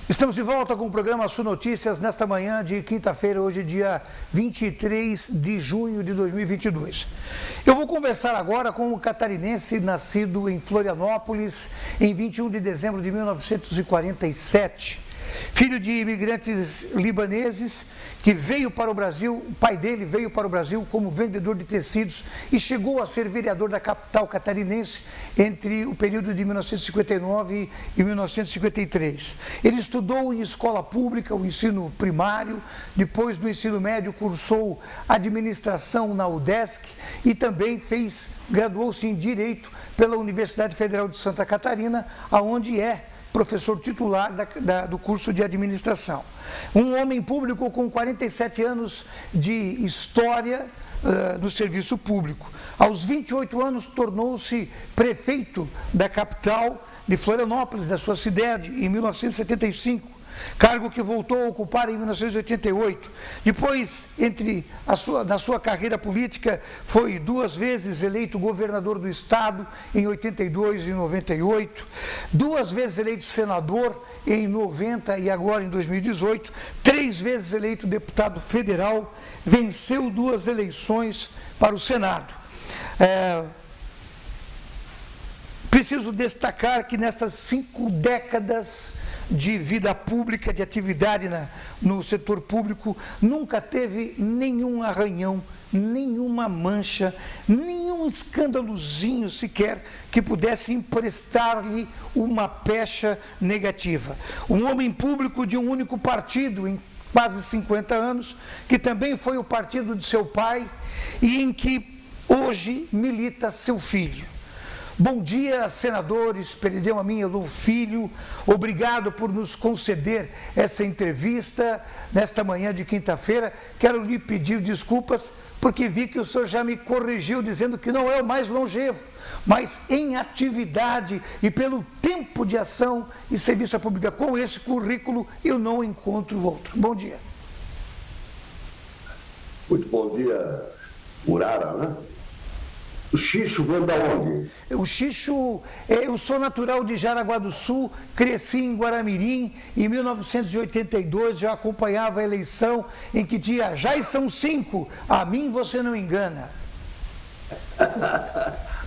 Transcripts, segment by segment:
Estamos de volta com o programa Sul Notícias nesta manhã de quinta-feira, hoje dia 23 de junho de 2022. Eu vou conversar agora com um catarinense nascido em Florianópolis em 21 de dezembro de 1947. Filho de imigrantes libaneses que veio para o Brasil, o pai dele veio para o Brasil como vendedor de tecidos e chegou a ser vereador da capital catarinense entre o período de 1959 e 1953. Ele estudou em escola pública, o ensino primário, depois do ensino médio cursou administração na UDESC e também graduou-se em Direito pela Universidade Federal de Santa Catarina, aonde é professor titular do curso de administração. Um homem público com 47 anos de história no serviço público. Aos 28 anos tornou-se prefeito da capital de Florianópolis, da sua cidade, em 1975. Cargo que voltou a ocupar em 1988. Depois, na sua carreira política, foi 2 vezes eleito governador do estado, em 82 e 98, 2 vezes eleito senador, em 90 e agora em 2018, 3 vezes eleito deputado federal, venceu 2 eleições para o Senado. Preciso destacar que nessas 5 décadas de vida pública, de atividade no setor público, nunca teve nenhum arranhão, nenhuma mancha, nenhum escândalozinho sequer que pudesse emprestar-lhe uma pecha negativa. Um homem público de um único partido em quase 50 anos, que também foi o partido de seu pai e em que hoje milita seu filho. Bom dia, senadores Perideu Amin e Elon Filho, obrigado por nos conceder essa entrevista nesta manhã de quinta-feira. Quero lhe pedir desculpas porque vi que o senhor já me corrigiu dizendo que não é o mais longevo, mas em atividade e pelo tempo de ação e serviço à pública com esse currículo eu não encontro outro. Bom dia. Muito bom dia, Murara, né? O Xixo vem da onde? O Xixo, eu sou natural de Jaraguá do Sul, cresci em Guaramirim, em 1982 já acompanhava a eleição em que tinha, já são 5, a mim você não engana.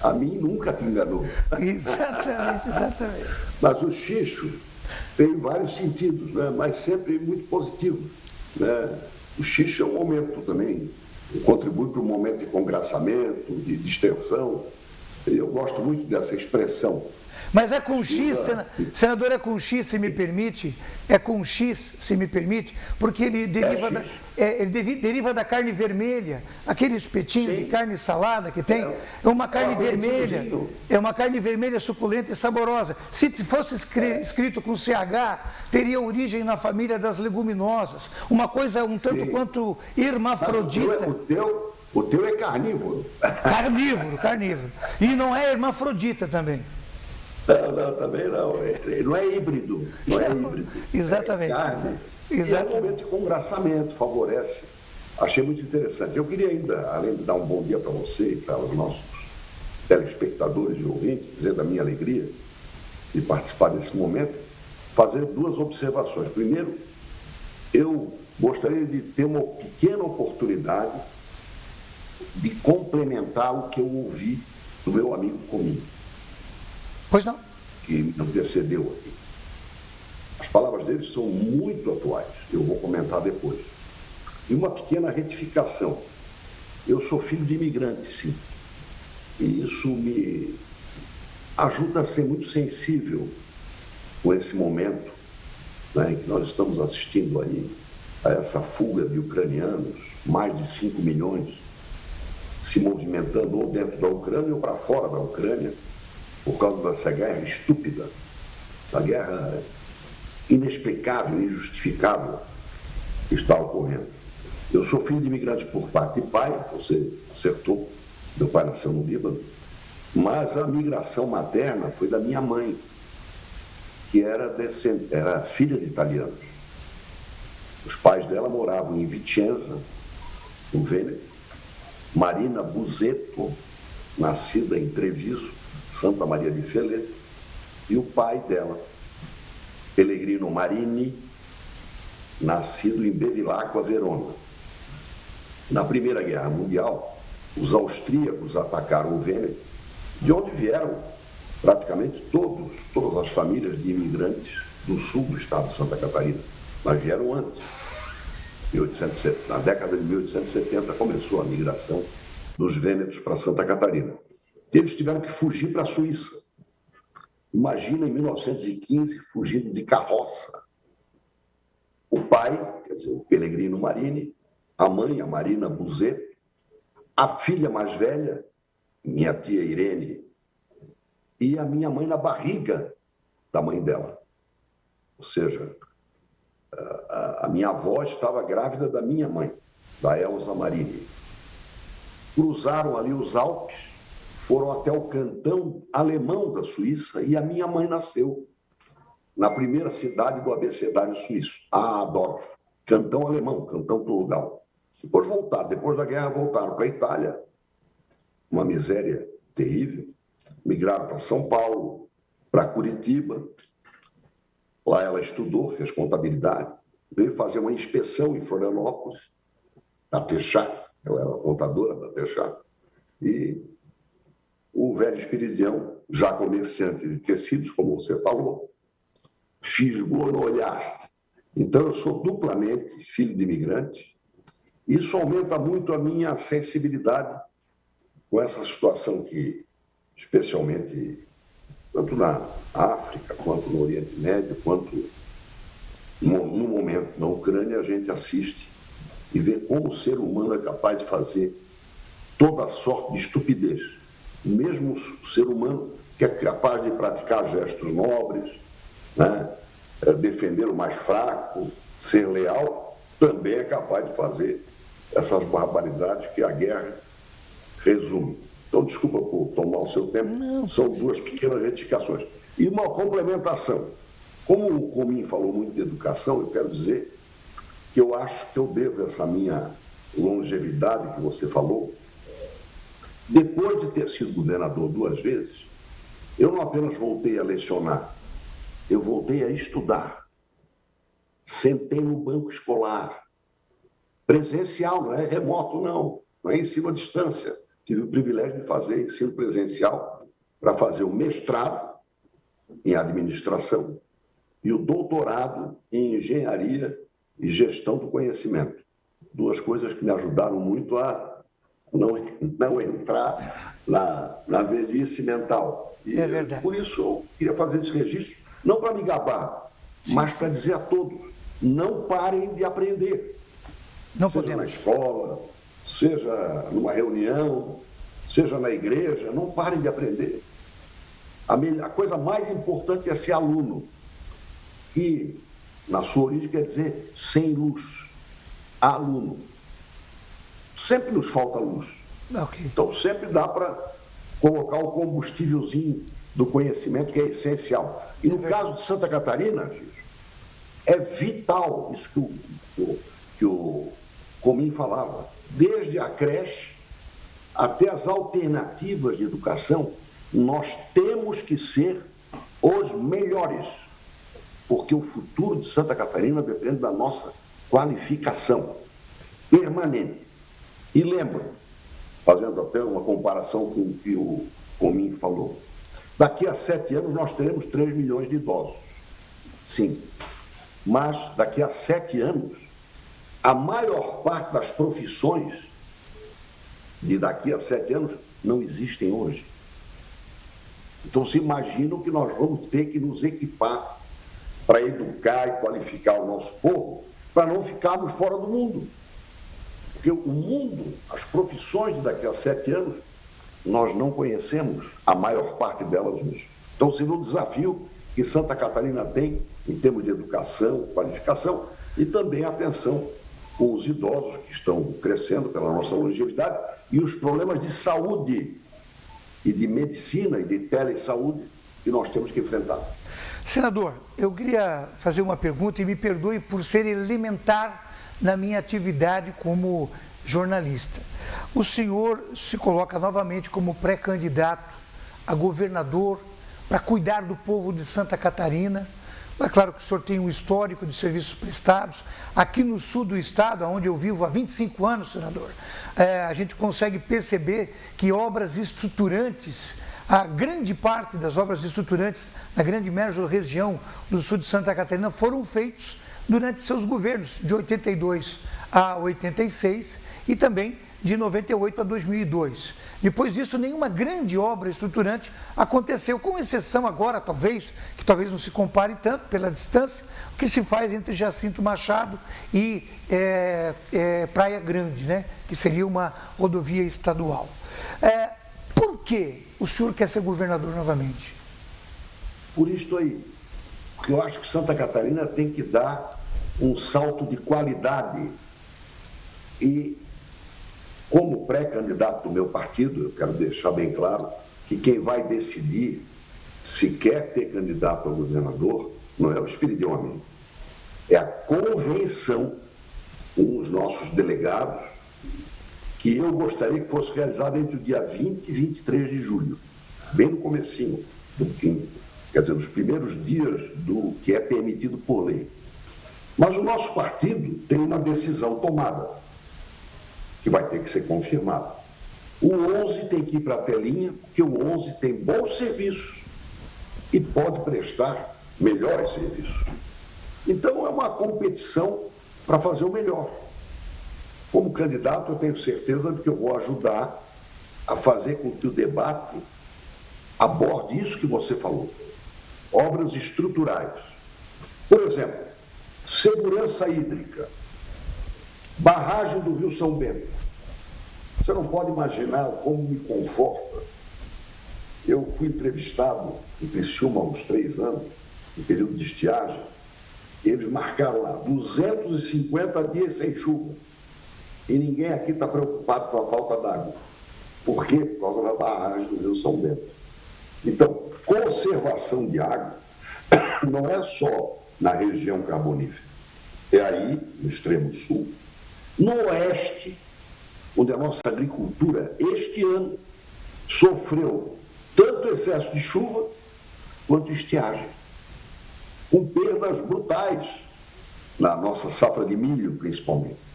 A mim nunca te enganou. Exatamente, exatamente. Mas o Xixo tem vários sentidos, né? Mas sempre muito positivo, né? O Xixo é um momento também, contribui para um momento de congraçamento, de distensão. Eu gosto muito dessa expressão. Mas é com X, senador, é com X, se me permite? É com X, se me permite? Porque ele deriva da carne vermelha, aquele espetinho de carne salada que tem, é uma carne vermelha, é uma carne vermelha suculenta e saborosa. Se fosse escrito com CH, teria origem na família das leguminosas, uma coisa um tanto quanto hermafrodita. O teu é carnívoro. Carnívoro. E não é hermafrodita também. Não, também não. Ele não é híbrido. Exatamente. É um momento de congraçamento, favorece. Achei muito interessante. Eu queria ainda, além de dar um bom dia para você e para os nossos telespectadores e ouvintes, dizer da minha alegria de participar desse momento, fazer 2 observações. Primeiro, eu gostaria de ter uma pequena oportunidade de complementar o que eu ouvi do meu amigo Cominho. Pois não. Que me antecedeu aqui. As palavras dele são muito atuais, eu vou comentar depois. E uma pequena retificação. Eu sou filho de imigrante, sim. E isso me ajuda a ser muito sensível com esse momento, né, em que nós estamos assistindo aí a essa fuga de ucranianos, mais de 5 milhões, se movimentando ou dentro da Ucrânia ou para fora da Ucrânia, por causa dessa guerra estúpida, essa guerra inexplicável, injustificável que está ocorrendo. Eu sou filho de imigrante por parte de pai, você acertou, meu pai nasceu no Líbano, mas a migração materna foi da minha mãe, que era filha de italianos. Os pais dela moravam em Vicenza, no Vêneto. Marina Busetto, nascida em Treviso, Santa Maria de Feleto, e o pai dela, Pellegrino Marini, nascido em Bevilacqua, Verona. Na Primeira Guerra Mundial, os austríacos atacaram o Vêneto, de onde vieram praticamente todas as famílias de imigrantes do sul do estado de Santa Catarina, mas vieram antes. Na década de 1870 começou a migração dos vênetos para Santa Catarina. Eles tiveram que fugir para a Suíça. Imagina em 1915 fugindo de carroça. O pai, quer dizer, o Pellegrino Marini, a mãe, a Marina Buzet, a filha mais velha, minha tia Irene, e a minha mãe na barriga da mãe dela. Ou seja, a minha avó estava grávida da minha mãe, da Elza Marini. Cruzaram ali os Alpes, foram até o cantão alemão da Suíça e a minha mãe nasceu na primeira cidade do abecedário suíço, Adorf, cantão alemão, cantão Turgal. Depois da guerra, voltaram para a Itália, uma miséria terrível, migraram para São Paulo, para Curitiba. Lá ela estudou, fez contabilidade, veio fazer uma inspeção em Florianópolis, da Texac, ela era contadora da Texac, e o velho Espiridião, já comerciante de tecidos, como você falou, fisgou no olhar. Então, eu sou duplamente filho de imigrante. Isso aumenta muito a minha sensibilidade com essa situação que, especialmente, tanto na África, quanto no Oriente Médio, quanto no momento na Ucrânia, a gente assiste e vê como o ser humano é capaz de fazer toda sorte de estupidez. Mesmo o ser humano que é capaz de praticar gestos nobres, né? Defender o mais fraco, ser leal, também é capaz de fazer essas barbaridades que a guerra resume. Então, desculpa por tomar o seu tempo, são duas pequenas retificações. E uma complementação. Como o Comim falou muito de educação, eu quero dizer que eu acho que eu devo essa minha longevidade que você falou. Depois de ter sido governador 2 vezes, eu não apenas voltei a lecionar, eu voltei a estudar. Sentei no banco escolar, presencial, não é remoto, não é ensino à distância. Tive o privilégio de fazer ensino presencial para fazer o mestrado em administração e o doutorado em engenharia e gestão do conhecimento. 2 coisas que me ajudaram muito a não entrar na velhice mental. E é verdade. Por isso eu queria fazer esse registro, não para me gabar, mas para dizer a todos, não parem de aprender. Não seja podemos. Na escola, seja numa reunião, seja na igreja, não parem de aprender. A coisa mais importante é ser aluno, que na sua origem quer dizer sem luz. Aluno. Sempre nos falta luz. Okay. Então sempre dá para colocar o combustívelzinho do conhecimento, que é essencial. E no caso de Santa Catarina, é vital isso que o Comim falava. Desde a creche até as alternativas de educação, nós temos que ser os melhores, porque o futuro de Santa Catarina depende da nossa qualificação permanente. E lembro, fazendo até uma comparação com o que o Comim falou, daqui a 7 anos nós teremos 3 milhões de idosos. Sim, mas daqui a 7 anos, a maior parte das profissões de daqui a 7 anos não existem hoje. Então, se imaginam que nós vamos ter que nos equipar para educar e qualificar o nosso povo, para não ficarmos fora do mundo. Porque o mundo, as profissões de daqui a 7 anos, nós não conhecemos a maior parte delas hoje. Então, seria um desafio que Santa Catarina tem em termos de educação, qualificação e também atenção com os idosos que estão crescendo pela nossa longevidade e os problemas de saúde e de medicina e de telesaúde que nós temos que enfrentar. Senador, eu queria fazer uma pergunta e me perdoe por ser elementar na minha atividade como jornalista. O senhor se coloca novamente como pré-candidato a governador para cuidar do povo de Santa Catarina, É claro que o senhor tem um histórico de serviços prestados. Aqui no sul do estado, onde eu vivo há 25 anos, senador, a gente consegue perceber que obras estruturantes, a grande parte das obras estruturantes na grande região do sul de Santa Catarina foram feitos durante seus governos, de 82 a 86 e também de 98 a 2002. Depois disso, nenhuma grande obra estruturante aconteceu, com exceção agora, talvez, que talvez não se compare tanto pela distância, o que se faz entre Jacinto Machado e Praia Grande, né? Que seria uma rodovia estadual. Por que o senhor quer ser governador novamente? Por isso aí, porque eu acho que Santa Catarina tem que dar um salto de qualidade. E, como pré-candidato do meu partido, eu quero deixar bem claro que quem vai decidir se quer ter candidato a governador não é o espírito de homem, é a convenção com os nossos delegados, que eu gostaria que fosse realizada entre o dia 20 e 23 de julho, bem no comecinho, quer dizer, nos primeiros dias do que é permitido por lei. Mas o nosso partido tem uma decisão tomada, que vai ter que ser confirmada. O 11 tem que ir para a telinha, porque o 11 tem bons serviços e pode prestar melhores serviços. Então é uma competição para fazer o melhor. Como candidato, eu tenho certeza de que eu vou ajudar a fazer com que o debate aborde isso que você falou. Obras estruturais. Por exemplo, segurança hídrica, barragem do Rio São Bento. Você não pode imaginar como me conforta. Eu fui entrevistado em Criciúma há uns 3 anos, em período de estiagem. Eles marcaram lá 250 dias sem chuva. E ninguém aqui está preocupado com a falta d'água. Por quê? Por causa da barragem do Rio São Bento. Então, conservação de água não é só na região carbonífera. É aí, no extremo sul, no oeste, onde a nossa agricultura, este ano, sofreu tanto excesso de chuva quanto estiagem, com perdas brutais na nossa safra de milho, principalmente.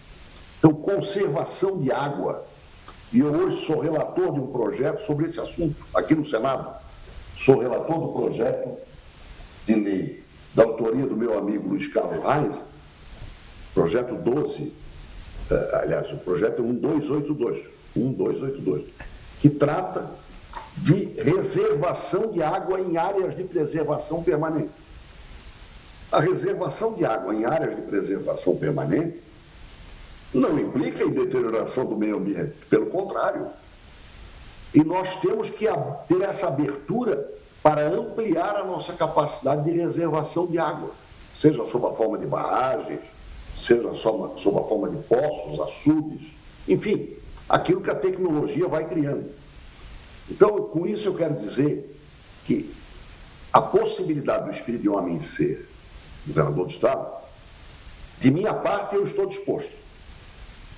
Então, conservação de água. E eu hoje sou relator de um projeto sobre esse assunto, aqui no Senado. Sou relator do projeto de lei da autoria do meu amigo Luiz Carlos Reis, projeto 12, aliás, o projeto é 1282, que trata de reservação de água em áreas de preservação permanente. A reservação de água em áreas de preservação permanente não implica em deterioração do meio ambiente, pelo contrário. E nós temos que ter essa abertura para ampliar a nossa capacidade de reservação de água, seja sob a forma de barragens, seja sob a forma de poços, açudes, enfim, aquilo que a tecnologia vai criando. Então, com isso eu quero dizer que a possibilidade do espírito de homem ser governador do Estado, de minha parte eu estou disposto.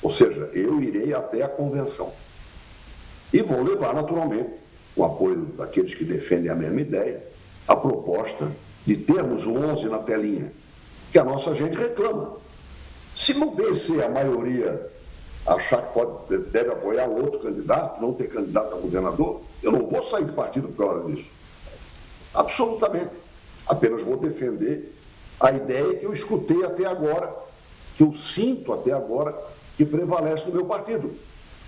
Ou seja, eu irei até a convenção. E vou levar, naturalmente, com o apoio daqueles que defendem a mesma ideia, a proposta de termos o 11 na telinha, que a nossa gente reclama. Se não vencer a maioria achar que deve apoiar outro candidato, não ter candidato a governador, eu não vou sair do partido por causa disso. Absolutamente. Apenas vou defender a ideia que eu escutei até agora, que eu sinto até agora, que prevalece no meu partido,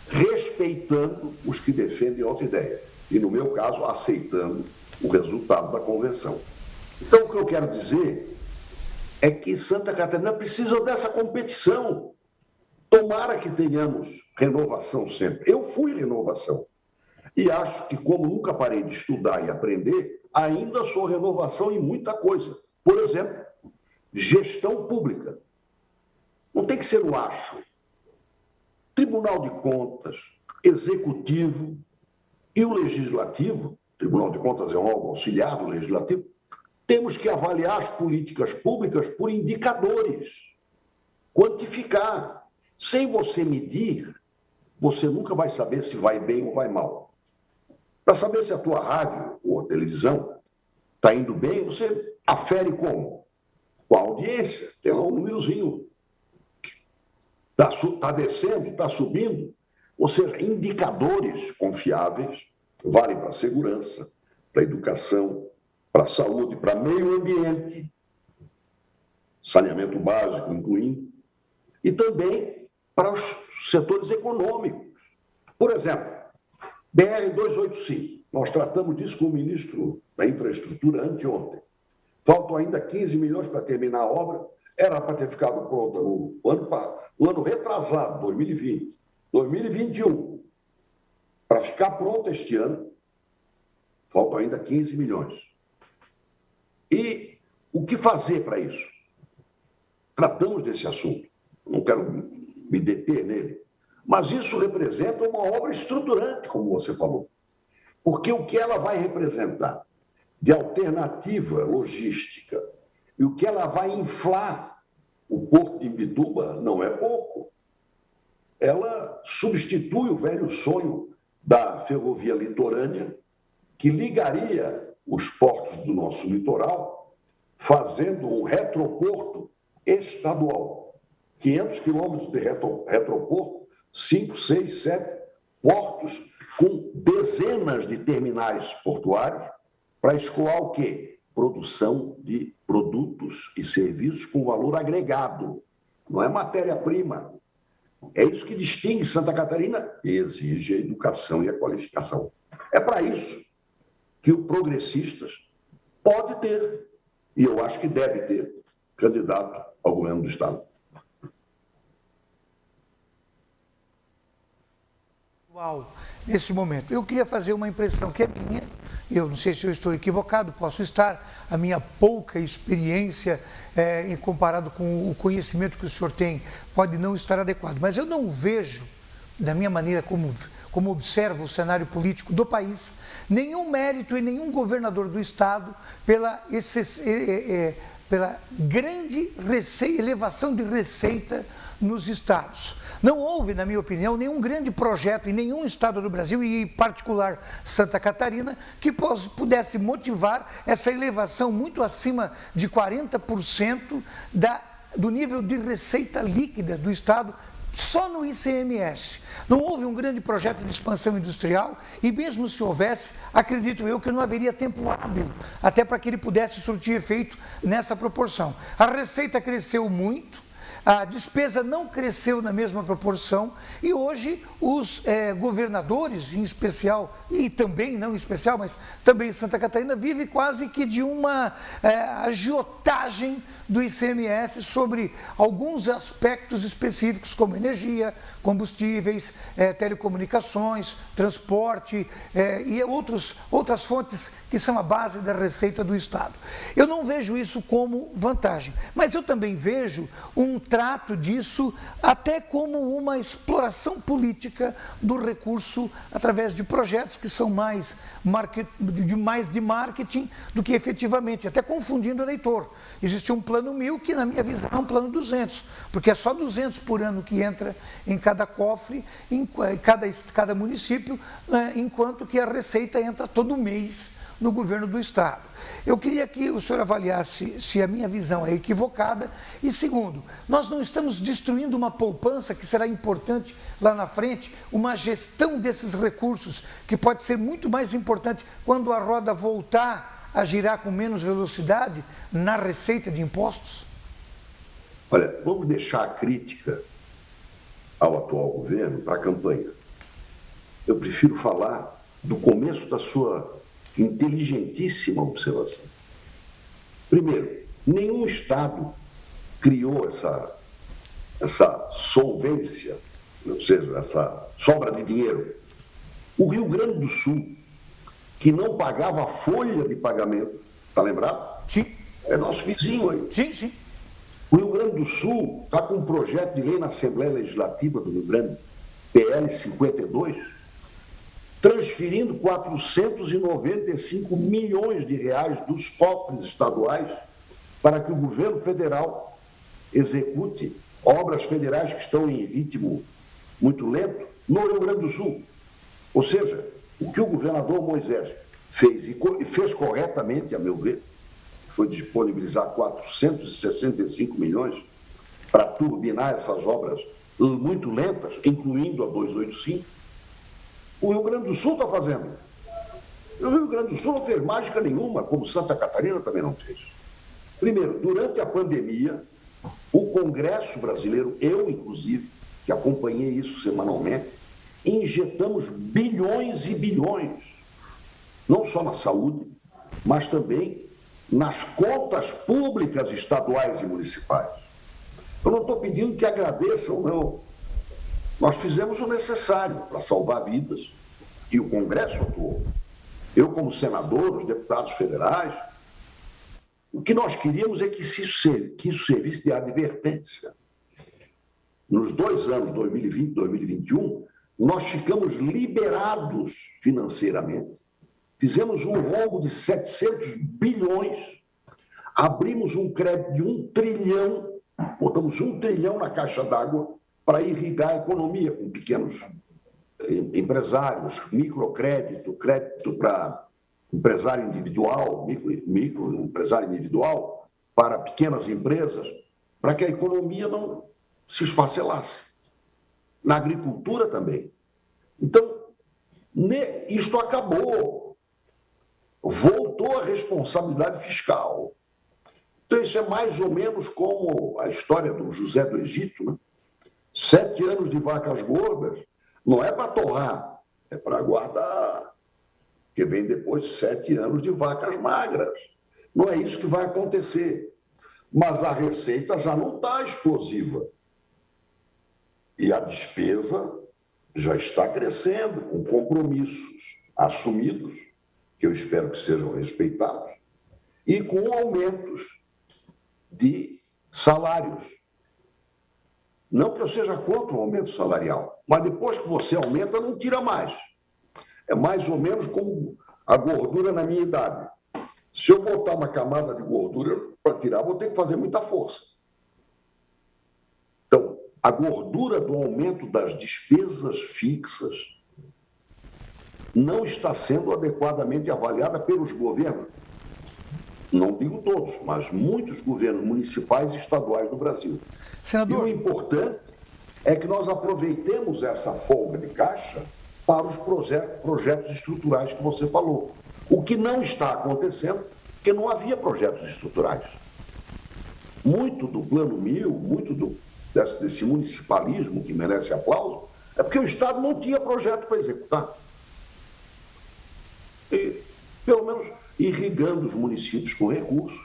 respeitando os que defendem outra ideia. E, no meu caso, aceitando o resultado da convenção. Então, o que eu quero dizer é que Santa Catarina precisa dessa competição. Tomara que tenhamos renovação sempre. Eu fui renovação. E acho que, como nunca parei de estudar e aprender, ainda sou renovação em muita coisa. Por exemplo, gestão pública. Não tem que ser um acho. Tribunal de Contas, Executivo e o Legislativo, Tribunal de Contas é um órgão auxiliar do Legislativo, temos que avaliar as políticas públicas por indicadores, quantificar. Sem você medir, você nunca vai saber se vai bem ou vai mal. Para saber se a tua rádio ou a televisão está indo bem, você afere como? com a audiência. Tem lá um númerozinho. Está descendo, está subindo. Ou seja, indicadores confiáveis valem para a segurança, para a educação, para a saúde, para meio ambiente, saneamento básico, incluindo, e também para os setores econômicos. Por exemplo, BR-285. Nós tratamos disso com o ministro da Infraestrutura anteontem. Faltam ainda 15 milhões para terminar a obra. Era para ter ficado pronta no ano retrasado, 2020, 2021. Para ficar pronta este ano, faltam ainda 15 milhões. E o que fazer para isso? Tratamos desse assunto. Não quero me deter nele. Mas isso representa uma obra estruturante, como você falou. Porque o que ela vai representar de alternativa logística e o que ela vai inflar o Porto de Imbituba não é pouco. Ela substitui o velho sonho da ferrovia litorânea, que ligaria os portos do nosso litoral, fazendo um retroporto estadual. 500 quilômetros de retroporto, 5, 6, 7 portos com dezenas de terminais portuários para escoar o quê? Produção de produtos e serviços com valor agregado. Não é matéria-prima. É isso que distingue Santa Catarina e exige a educação e a qualificação. É para isso que o Progressistas pode ter, e eu acho que deve ter, candidato ao governo do Estado. Nesse momento, eu queria fazer uma impressão que é minha, eu não sei se eu estou equivocado, posso estar, a minha pouca experiência em comparado com o conhecimento que o senhor tem pode não estar adequado, mas eu não vejo, da minha maneira como observo o cenário político do país, nenhum mérito e nenhum governador do Estado pela grande elevação de receita nos estados. Não houve, na minha opinião, nenhum grande projeto em nenhum estado do Brasil, e em particular Santa Catarina, que pudesse motivar essa elevação muito acima de 40% do nível de receita líquida do estado, só no ICMS. Não houve um grande projeto de expansão industrial e mesmo se houvesse, acredito eu que não haveria tempo hábil, até para que ele pudesse surtir efeito nessa proporção. A receita cresceu muito, a despesa não cresceu na mesma proporção e hoje os governadores, em especial, e também, não em especial, mas também Santa Catarina, vive quase que de uma agiotagem do ICMS sobre alguns aspectos específicos, como energia, combustíveis, telecomunicações, transporte e outras fontes que são a base da receita do Estado. Eu não vejo isso como vantagem, mas eu também vejo um trato disso até como uma exploração política do recurso através de projetos que são mais de marketing do que efetivamente, até confundindo o eleitor. Existe um plano 1000 que, na minha visão, é um plano 200, porque é só 200 por ano que entra em cada cofre, em cada município, enquanto que a receita entra todo mês no governo do Estado. Eu queria que o senhor avaliasse se a minha visão é equivocada e, segundo, nós não estamos destruindo uma poupança que será importante lá na frente, uma gestão desses recursos que pode ser muito mais importante quando a roda voltar a girar com menos velocidade na receita de impostos? Olha, vamos deixar a crítica ao atual governo para a campanha. Eu prefiro falar do começo da sua inteligentíssima observação. Primeiro, nenhum Estado criou essa solvência, ou seja, essa sobra de dinheiro. O Rio Grande do Sul, que não pagava a folha de pagamento, está lembrado? Sim. É nosso vizinho aí. Sim, sim. O Rio Grande do Sul está com um projeto de lei na Assembleia Legislativa do Rio Grande, PL 52, transferindo 495 milhões de reais dos cofres estaduais para que o governo federal execute obras federais que estão em ritmo muito lento no Rio Grande do Sul. Ou seja, o que o governador Moisés fez, e fez corretamente, a meu ver, foi disponibilizar 465 milhões para turbinar essas obras muito lentas, incluindo a 285. O Rio Grande do Sul está fazendo. O Rio Grande do Sul não fez mágica nenhuma, como Santa Catarina também não fez. Primeiro, durante a pandemia, o Congresso brasileiro, eu inclusive, que acompanhei isso semanalmente, injetamos bilhões e bilhões, não só na saúde, mas também nas contas públicas estaduais e municipais. Eu não estou pedindo que agradeçam, não. Nós fizemos o necessário para salvar vidas e o Congresso atuou. Eu, como senador, os deputados federais, o que nós queríamos é que isso servisse de advertência. Nos 2 anos, 2020 e 2021, nós ficamos liberados financeiramente. Fizemos um rombo de 700 bilhões, abrimos um crédito de 1 trilhão, botamos 1 trilhão na caixa d'água para irrigar a economia com pequenos empresários, microcrédito, crédito para empresário individual, microempresário individual, para pequenas empresas, para que a economia não se esfacelasse. Na agricultura também. Então, isto acabou. Voltou a responsabilidade fiscal. Então, isso é mais ou menos como a história do José do Egito, né? 7 anos de vacas gordas não é para torrar, é para guardar. Porque vem depois 7 anos de vacas magras. Não é isso que vai acontecer. Mas a receita já não está explosiva. E a despesa já está crescendo, com compromissos assumidos, que eu espero que sejam respeitados, e com aumentos de salários. Não que eu seja contra o aumento salarial, mas depois que você aumenta, não tira mais. É mais ou menos como a gordura na minha idade. Se eu botar uma camada de gordura para tirar, vou ter que fazer muita força. Então, a gordura do aumento das despesas fixas não está sendo adequadamente avaliada pelos governos. Não digo todos, mas muitos governos municipais e estaduais do Brasil. Senador... E o importante é que nós aproveitemos essa folga de caixa para os projetos estruturais que você falou. O que não está acontecendo, porque não havia projetos estruturais. Muito do Plano 1000, muito desse municipalismo que merece aplauso, é porque o Estado não tinha projeto para executar. E, pelo menos, irrigando os municípios com recursos,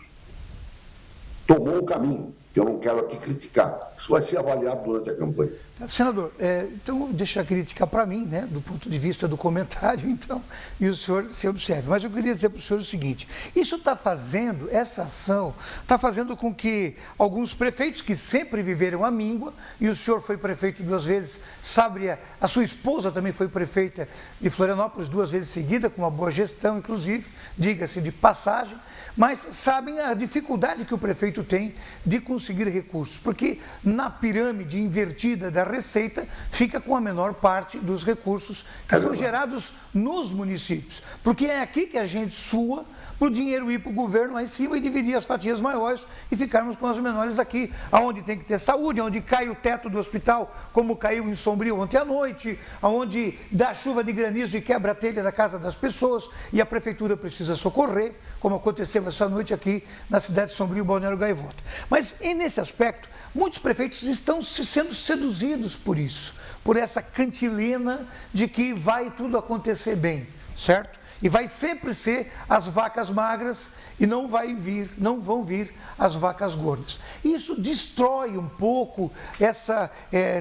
tomou um caminho que eu não quero aqui criticar. Isso vai ser avaliado durante a campanha. Senador, então deixa a crítica para mim, né, do ponto de vista do comentário, então, e o senhor se observe. Mas eu queria dizer para o senhor o seguinte, isso está fazendo, essa ação, está fazendo com que alguns prefeitos que sempre viveram a míngua, e o senhor foi prefeito 2 vezes, sabe, a sua esposa também foi prefeita de Florianópolis 2 vezes seguida, com uma boa gestão, inclusive, diga-se de passagem, mas sabem a dificuldade que o prefeito tem de conseguir recursos, porque na pirâmide invertida da receita fica com a menor parte dos recursos que são gerados nos municípios, porque é aqui que a gente sua para o dinheiro ir para o governo lá em cima e dividir as fatias maiores e ficarmos com as menores aqui, aonde tem que ter saúde, onde cai o teto do hospital, como caiu em Sombrio ontem à noite, aonde dá chuva de granizo e quebra a telha da casa das pessoas e a prefeitura precisa socorrer, como aconteceu essa noite aqui na cidade de Sombrio, Balneário Gaivota. Mas e nesse aspecto, muitos prefeitos estão sendo seduzidos por isso, por essa cantilena de que vai tudo acontecer bem, certo? E vai sempre ser as vacas magras e não vão vir as vacas gordas. Isso destrói um pouco essa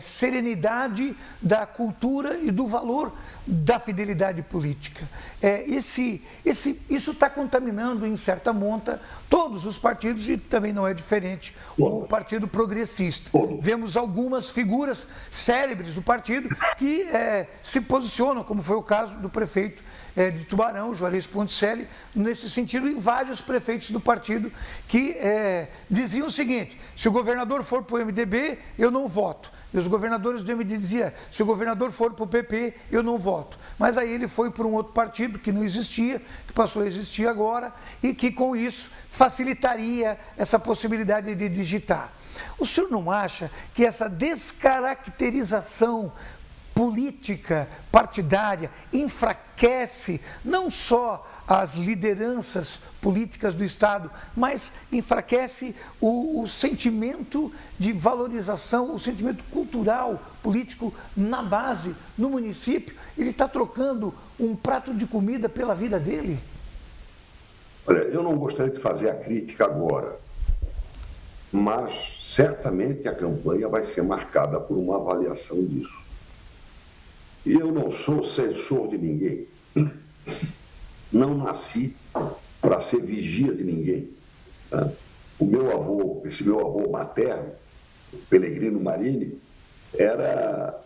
serenidade da cultura e do valor da fidelidade política. Isso está contaminando, em certa monta, todos os partidos e também não é diferente o Partido Progressista. Vemos algumas figuras célebres do partido que se posicionam, como foi o caso do prefeito de Tubarão, Juarez Ponticelli, nesse sentido, e vários prefeitos do partido que diziam o seguinte: se o governador for para o MDB, eu não voto. E os governadores do MDB diziam: se o governador for para o PP, eu não voto. Mas aí ele foi para um outro partido que não existia, que passou a existir agora, e que com isso facilitaria essa possibilidade de digitar. O senhor não acha que essa descaracterização política partidária enfraquece não só as lideranças políticas do Estado, mas enfraquece o sentimento de valorização, o sentimento cultural, político na base, no município? Ele está trocando um prato de comida pela vida dele? Olha, eu não gostaria de fazer a crítica agora, mas certamente a campanha vai ser marcada por uma avaliação disso. E eu não sou censor de ninguém. Não nasci para ser vigia de ninguém. O meu avô, esse meu avô materno, Pelegrino Marini, era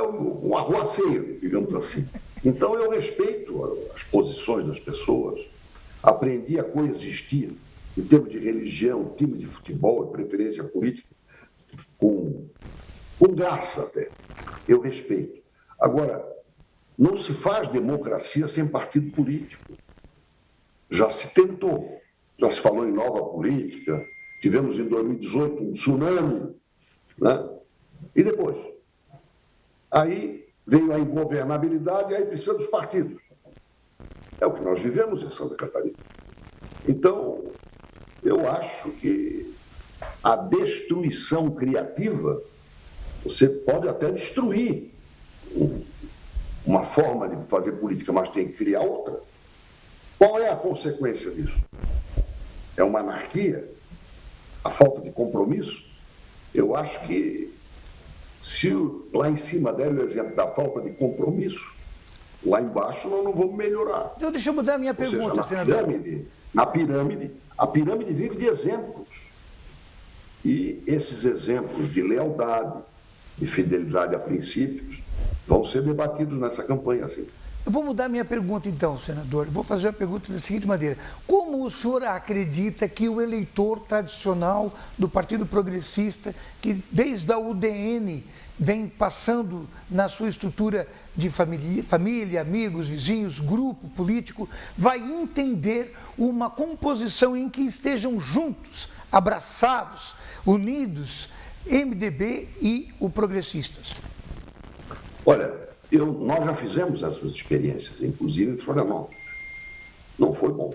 um arruaceiro, digamos assim. Então eu respeito as posições das pessoas, aprendi a coexistir em termos de religião, time de futebol e preferência política, com graça até. Eu respeito. Agora, não se faz democracia sem partido político. Já se tentou, já se falou em nova política, tivemos em 2018 um tsunami, né? E depois? Aí veio a ingovernabilidade e aí precisa dos partidos. É o que nós vivemos em Santa Catarina. Então, eu acho que a destruição criativa, você pode até destruir uma forma de fazer política, mas tem que criar outra. Qual é a consequência disso? É uma anarquia? A falta de compromisso? Eu acho que se lá em cima der o exemplo da falta de compromisso, lá embaixo nós não vamos melhorar. Então deixa eu mudar a minha pergunta, senador. A pirâmide vive de exemplos. E esses exemplos de lealdade, de fidelidade a princípios, vão ser debatidos nessa campanha, assim. Eu vou mudar minha pergunta então, senador. Eu vou fazer a pergunta da seguinte maneira: como o senhor acredita que o eleitor tradicional do Partido Progressista, que desde a UDN vem passando na sua estrutura de família, amigos, vizinhos, grupo político, vai entender uma composição em que estejam juntos, abraçados, unidos, MDB e o Progressistas? Olha, nós já fizemos essas experiências, inclusive em Florianópolis. Não foi bom.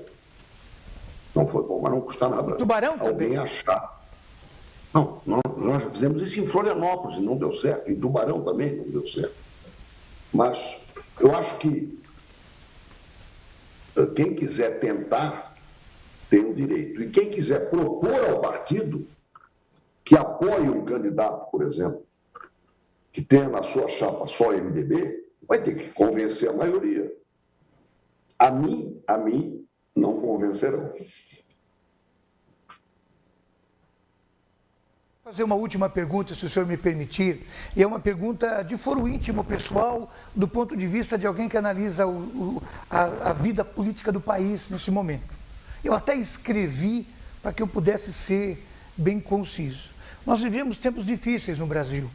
Não foi bom, mas não custa nada. Tubarão alguém também achar. Não, nós já fizemos isso em Florianópolis e não deu certo. Em Tubarão também não deu certo. Mas eu acho que quem quiser tentar tem o direito. E quem quiser propor ao partido que apoie um candidato, por exemplo, que tenha na sua chapa só MDB, vai ter que convencer a maioria. A mim, não convencerão. Vou fazer uma última pergunta, se o senhor me permitir, e é uma pergunta de foro íntimo pessoal, do ponto de vista de alguém que analisa a vida política do país nesse momento. Eu até escrevi para que eu pudesse ser bem conciso. Nós vivemos tempos difíceis no Brasil.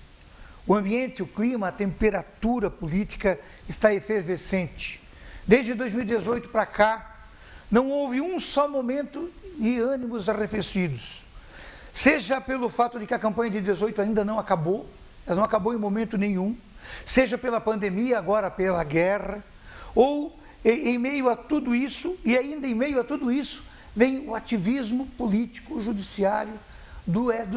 O ambiente, o clima, a temperatura política está efervescente. Desde 2018 para cá, não houve um só momento de ânimos arrefecidos. Seja pelo fato de que a campanha de 18 ainda não acabou, ela não acabou em momento nenhum, seja pela pandemia, agora pela guerra, ou em meio a tudo isso, e ainda em meio a tudo isso, vem o ativismo político, judiciário,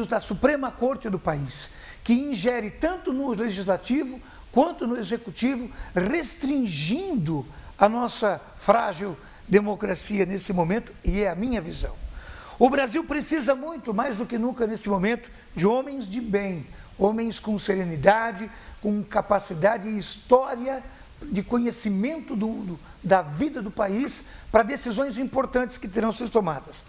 da Suprema Corte do país, que ingere tanto no legislativo quanto no executivo, restringindo a nossa frágil democracia nesse momento, e é a minha visão. O Brasil precisa muito, mais do que nunca nesse momento, de homens de bem, homens com serenidade, com capacidade e história de conhecimento da vida do país para decisões importantes que terão sido tomadas.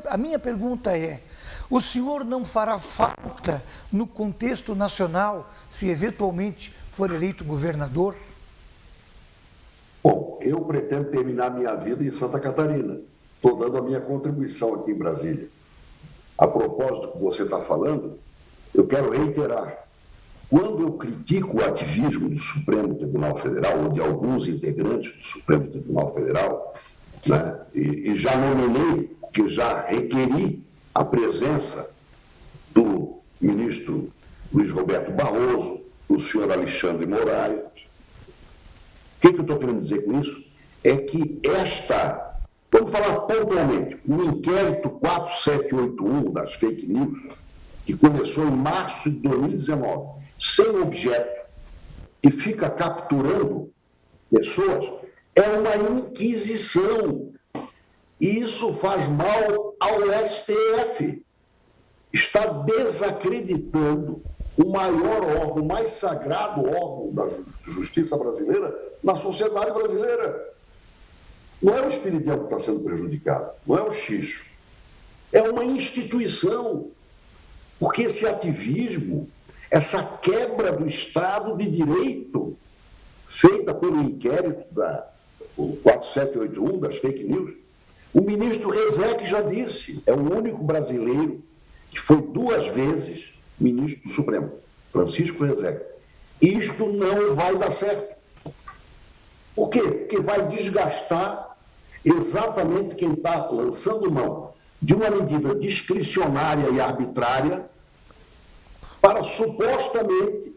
A minha pergunta é: o senhor não fará falta no contexto nacional se eventualmente for eleito governador? Bom, eu pretendo terminar minha vida em Santa Catarina. Estou dando a minha contribuição aqui em Brasília. A propósito do que você está falando, eu quero reiterar. Quando eu critico o ativismo do Supremo Tribunal Federal, ou de alguns integrantes do Supremo Tribunal Federal, né, e já nominei, que já requeri a presença do ministro Luiz Roberto Barroso, do senhor Alexandre Moraes. O que eu estou querendo dizer com isso? É que vamos falar pontualmente, o inquérito 4781 das fake news, que começou em março de 2019, sem objeto, e fica capturando pessoas, é uma inquisição. E isso faz mal ao STF. Está desacreditando o maior órgão, o mais sagrado órgão da justiça brasileira na sociedade brasileira. Não é o Espiridião que está sendo prejudicado, não é o Xixo. É uma instituição. Porque esse ativismo, essa quebra do Estado de Direito, feita pelo inquérito do 4781 das fake news, o ministro Rezec já disse, é o único brasileiro que foi 2 vezes ministro do Supremo, Francisco Rezec. Isto não vai dar certo. Por quê? Porque vai desgastar exatamente quem está lançando mão de uma medida discricionária e arbitrária para supostamente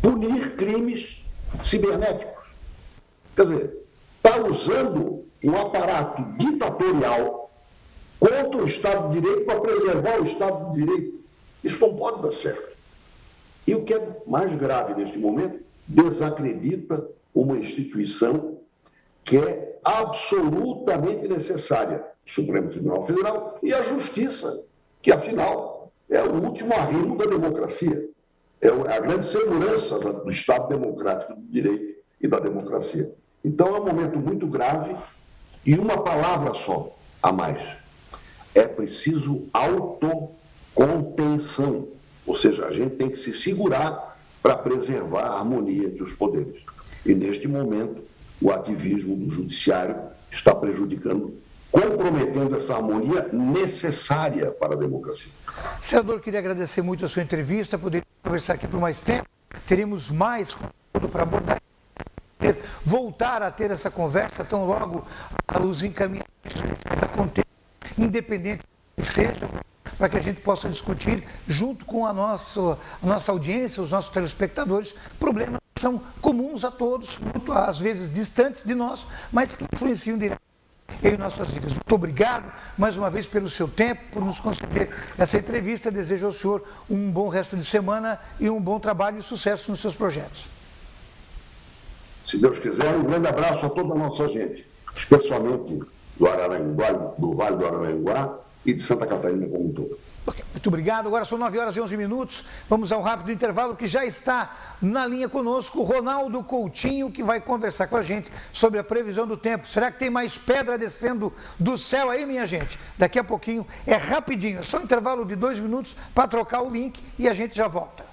punir crimes cibernéticos. Quer dizer, está usando um aparato ditatorial contra o Estado de Direito para preservar o Estado de Direito. Isso não pode dar certo. E o que é mais grave neste momento, desacredita uma instituição que é absolutamente necessária, o Supremo Tribunal Federal e a Justiça, que afinal é o último arrimo da democracia, é a grande segurança do Estado democrático do direito e da democracia. Então é um momento muito grave e uma palavra só a mais. É preciso autocontenção, ou seja, a gente tem que se segurar para preservar a harmonia entre os poderes. E neste momento, o ativismo do judiciário está prejudicando, comprometendo essa harmonia necessária para a democracia. Senador, queria agradecer muito a sua entrevista, poder conversar aqui por mais tempo, teremos mais conteúdo para abordar, voltar a ter essa conversa tão logo os encaminhamentos aconteçam, independente que seja, para que a gente possa discutir junto com a nossa audiência, os nossos telespectadores, problemas que são comuns a todos, muito, às vezes distantes de nós, mas que influenciam diretamente em nossas vidas. Muito obrigado mais uma vez pelo seu tempo, por nos conceder essa entrevista. Desejo ao senhor um bom resto de semana e um bom trabalho e sucesso nos seus projetos. Se Deus quiser, um grande abraço a toda a nossa gente, especialmente do Vale do Araranguá e de Santa Catarina como um todo. Muito obrigado. Agora são 9h11. Vamos ao rápido intervalo, que já está na linha conosco o Ronaldo Coutinho, que vai conversar com a gente sobre a previsão do tempo. Será que tem mais pedra descendo do céu aí, minha gente? Daqui a pouquinho, é rapidinho, é só um intervalo de 2 minutos para trocar o link e a gente já volta.